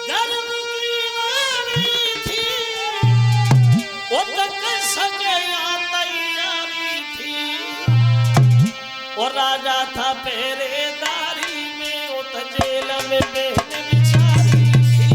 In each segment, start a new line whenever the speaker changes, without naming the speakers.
गर्भ की नारी थी, वो तक सके या तैयारी थी। और राजा था पहरेदारी में, वो तो जेल में बहन बिचारी थी।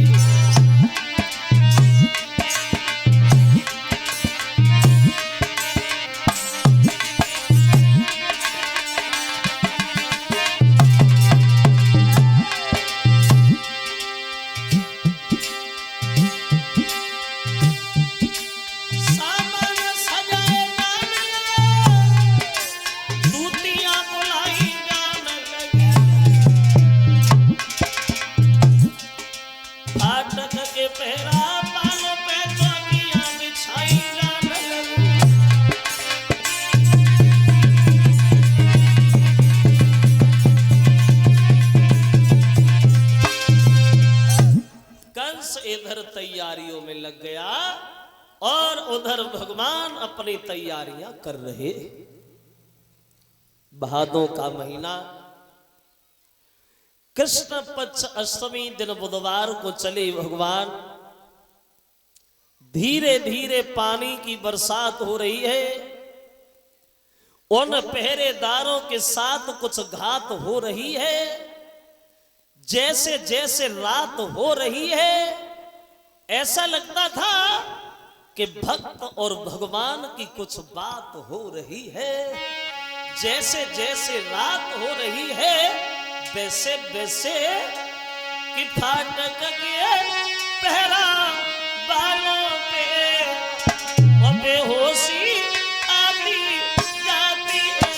इधर तैयारियों में लग गया और उधर भगवान अपनी तैयारियां कर रहे। भादों का महीना, कृष्ण पक्ष अष्टमी दिन बुधवार को चले भगवान। धीरे धीरे पानी की बरसात हो रही है। उन पहरेदारों के साथ कुछ घात हो रही है। जैसे जैसे रात हो रही है, ऐसा लगता था कि भक्त और भगवान की कुछ बात हो रही है। जैसे जैसे रात हो रही है, वैसे वैसे कि फाटक के पहरा बालों पे बेहोशी आती जाती है।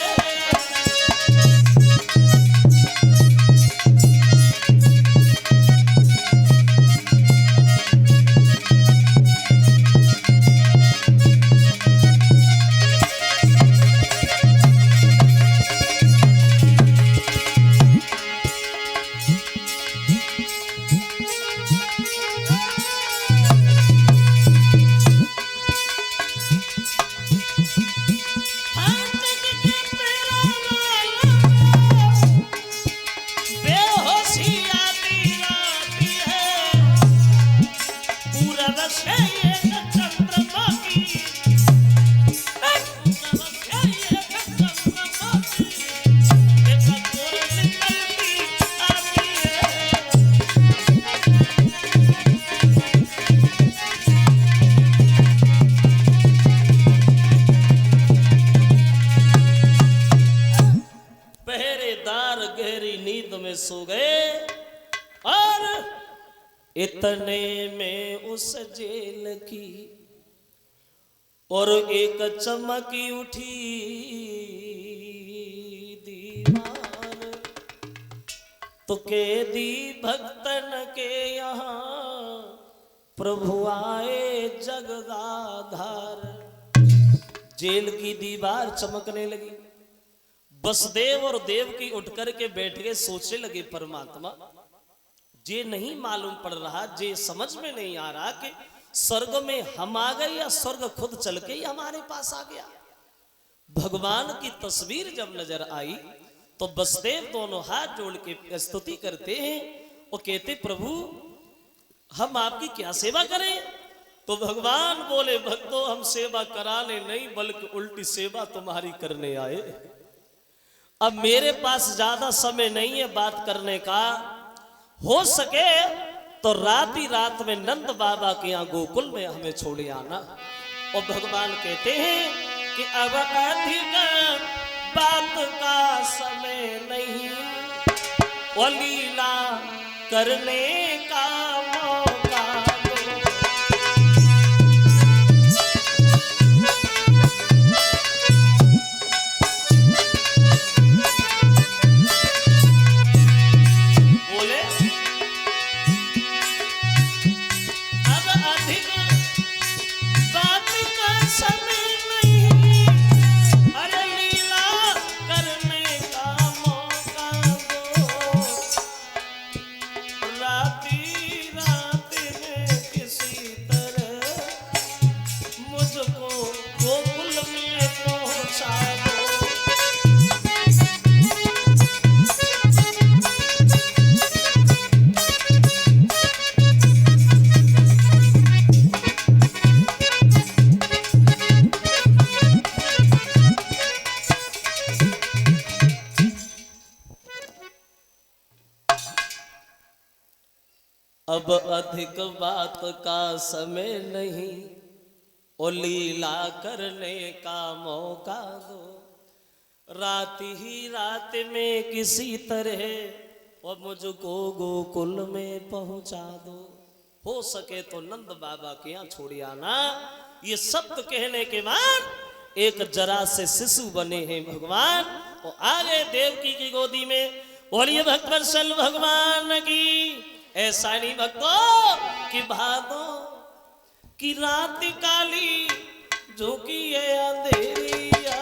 सो गए और इतने में उस जेल की और एक चमकी उठी दीवार। तो कैदी भक्तन के यहाँ प्रभु आए जगदाधार। जेल की दीवार चमकने लगी। वसुदेव और देवकी उठ करके बैठ गए, सोचने लगे परमात्मा ये नहीं मालूम पड़ रहा, ये समझ में नहीं आ रहा कि स्वर्ग में हम आ गए या स्वर्ग खुद चल के ही हमारे पास आ गया। भगवान की तस्वीर जब नजर आई तो वसुदेव दोनों हाथ जोड़ के स्तुति करते हैं और कहते प्रभु हम आपकी क्या सेवा करें। तो भगवान बोले भक्तों हम सेवा कराने नहीं बल्कि उल्टी सेवा तुम्हारी करने आए। अब मेरे पास ज्यादा समय नहीं है बात करने का, हो सके तो रात ही रात में नंद बाबा के यहाँ गोकुल में हमें छोड़े आना। और भगवान कहते हैं कि अब अधिक बात का समय नहीं, वो लीला करने का मौका दो। राती अब अधिक बात का समय नहीं, ओ लीला करने का मौका दो। रात ही रात में किसी तरह और मुझको गोकुल में पहुंचा दो। हो सके तो नंद बाबा के यहाँ छोड़ आना। ये शब्द कहने के बाद एक जरा से शिशु बने हैं भगवान और आ गए देवकी की गोदी में। बोलिए भक्तवत्सल भगवान की। ऐसा नहीं भक्तों कि भादो की रात काली झोंकी है अंधेरिया।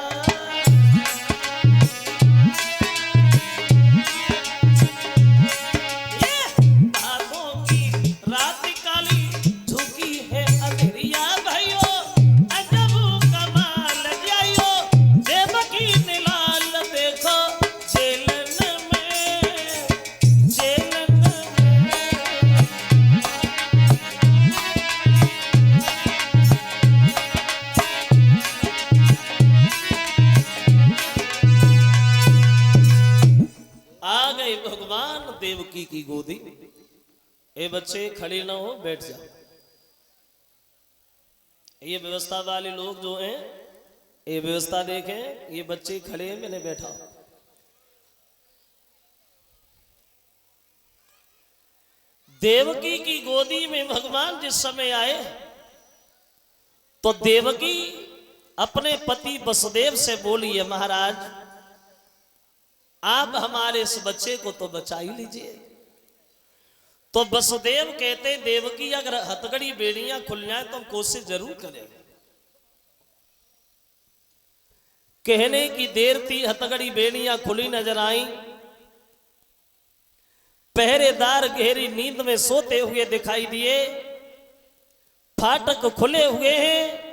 भगवान देवकी की गोदी। ए बच्चे खड़े ना हो, बैठ जाओ। ये व्यवस्था वाले लोग जो हैं, ये व्यवस्था देखें, ये बच्चे खड़े हैं, मैंने बैठा। देवकी की गोदी में भगवान जिस समय आए तो देवकी अपने पति वसुदेव से बोली है, महाराज आप हमारे इस बच्चे को तो बचा ही लीजिए। तो वसुदेव कहते देवकी अगर हथकड़ी बेड़ियां खुल जाए तो हम कोशिश जरूर करेंगे। कहने की देर थी, हथकड़ी बेड़ियां खुली नजर आई। पहरेदार गहरी नींद में सोते हुए दिखाई दिए। फाटक खुले हुए हैं।